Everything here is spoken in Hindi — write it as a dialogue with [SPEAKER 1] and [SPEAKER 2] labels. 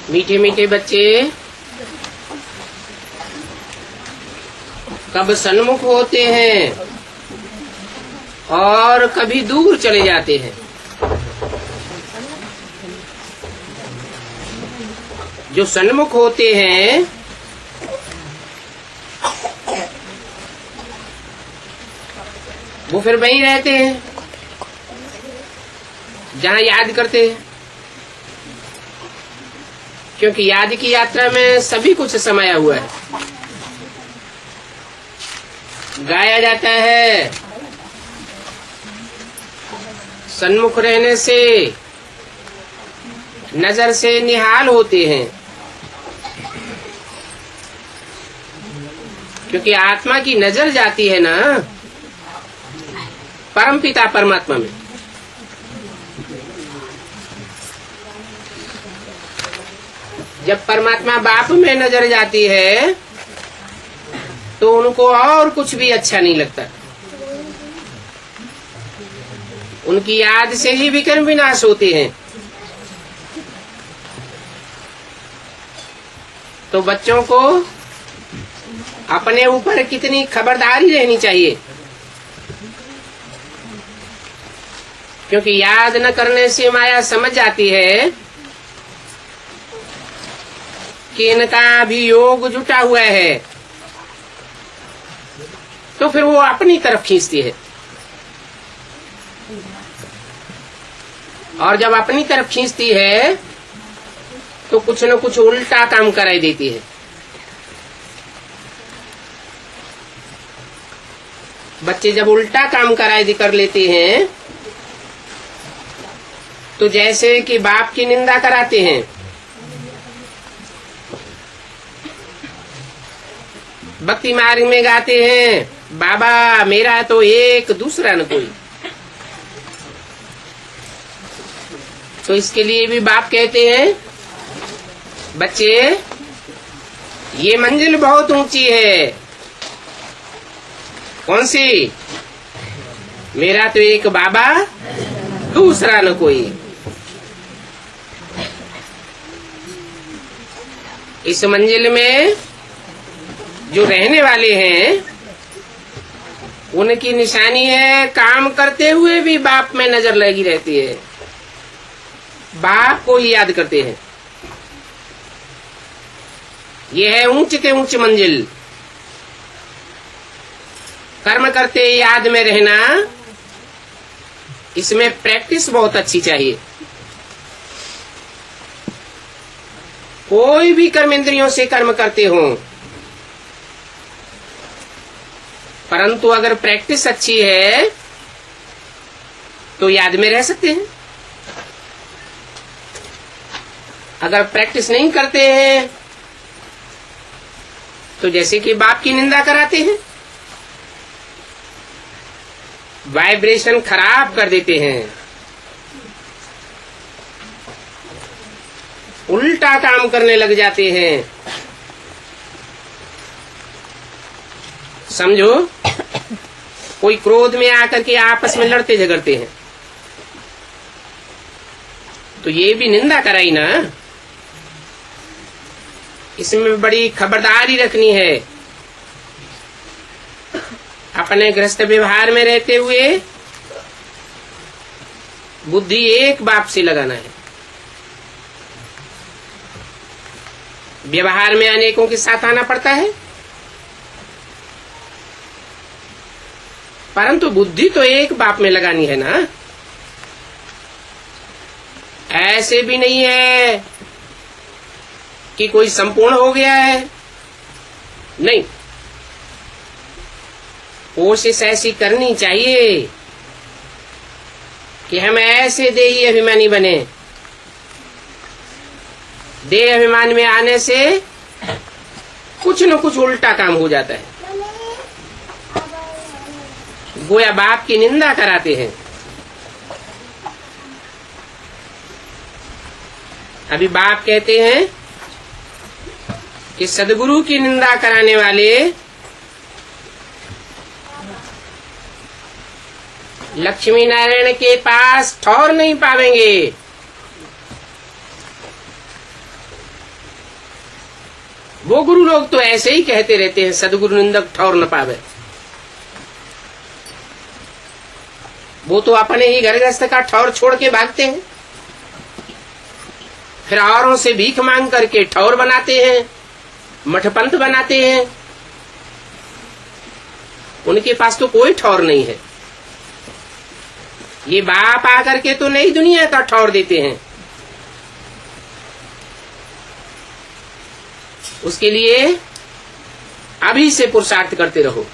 [SPEAKER 1] मीठे मीठे बच्चे कब सन्मुख होते हैं और कभी दूर चले जाते हैं। जो सन्मुख होते हैं वो फिर वहीं रहते हैं जहां याद करते हैं, क्योंकि याद की यात्रा में सभी कुछ समाया हुआ है। गाया जाता है, सन्मुख रहने से नजर से निहाल होते हैं, क्योंकि आत्मा की नजर जाती है ना परमपिता परमात्मा में। जब परमात्मा बाप में नजर जाती है तो उनको और कुछ भी अच्छा नहीं लगता। उनकी याद से ही विकर्म विनाश होते हैं। तो बच्चों को अपने ऊपर कितनी खबरदारी रहनी चाहिए, क्योंकि याद न करने से माया समझ जाती है कि इनका भी योग जुटा हुआ है, तो फिर वो अपनी तरफ खींचती है। और जब अपनी तरफ खींचती है तो कुछ न कुछ उल्टा काम कराई देती है। बच्चे जब उल्टा काम कराई कर लेते हैं तो जैसे कि बाप की निंदा कराते हैं। भक्ति मार्ग में गाते हैं, बाबा मेरा तो एक दूसरा न कोई। तो इसके लिए भी बाप कहते हैं, बच्चे ये मंजिल बहुत ऊंची है। कौन सी? मेरा तो एक बाबा दूसरा न कोई। इस मंजिल में जो रहने वाले हैं उनकी निशानी है, काम करते हुए भी बाप में नजर लगी रहती है, बाप को ही याद करते हैं। ये है ऊंच के ऊंच मंजिल। कर्म करते याद में रहना, इसमें प्रैक्टिस बहुत अच्छी चाहिए। कोई भी कर्म इंद्रियों से कर्म करते हो, परंतु अगर प्रैक्टिस अच्छी है तो याद में रह सकते हैं। अगर प्रैक्टिस नहीं करते हैं तो जैसे कि बाप की निंदा कराते हैं, वाइब्रेशन खराब कर देते हैं, उल्टा काम करने लग जाते हैं। समझो, कोई क्रोध में आकर के आपस में लड़ते झगड़ते हैं तो ये भी निंदा कराई ना। इसमें बड़ी खबरदारी रखनी है। अपने गृहस्थ व्यवहार में रहते हुए बुद्धि एक बाप से लगाना है। व्यवहार में अनेकों के साथ आना पड़ता है, परंतु बुद्धि तो एक बाप में लगानी है ना। ऐसे भी नहीं है कि कोई संपूर्ण हो गया है, नहीं। कोशिश ऐसी करनी चाहिए कि हम ऐसे देही अभिमानी बने। देह अभिमान में आने से कुछ न कुछ उल्टा काम हो जाता है, गोया बाप की निंदा कराते हैं। अभी बाप कहते हैं कि सदगुरु की निंदा कराने वाले लक्ष्मी नारायण के पास ठौर नहीं पावेंगे। वो गुरु लोग तो ऐसे ही कहते रहते हैं, सदगुरु निंदक ठौर न पावे। वो तो अपने ही घर गृहस्थ का ठौर छोड़ के भागते हैं, फिर औरों से भीख मांग करके ठौर बनाते हैं, मठपंथ बनाते हैं। उनके पास तो कोई ठौर नहीं है। ये बाप आकर के तो नई दुनिया का ठौर देते हैं। उसके लिए अभी से पुरुषार्थ करते रहो।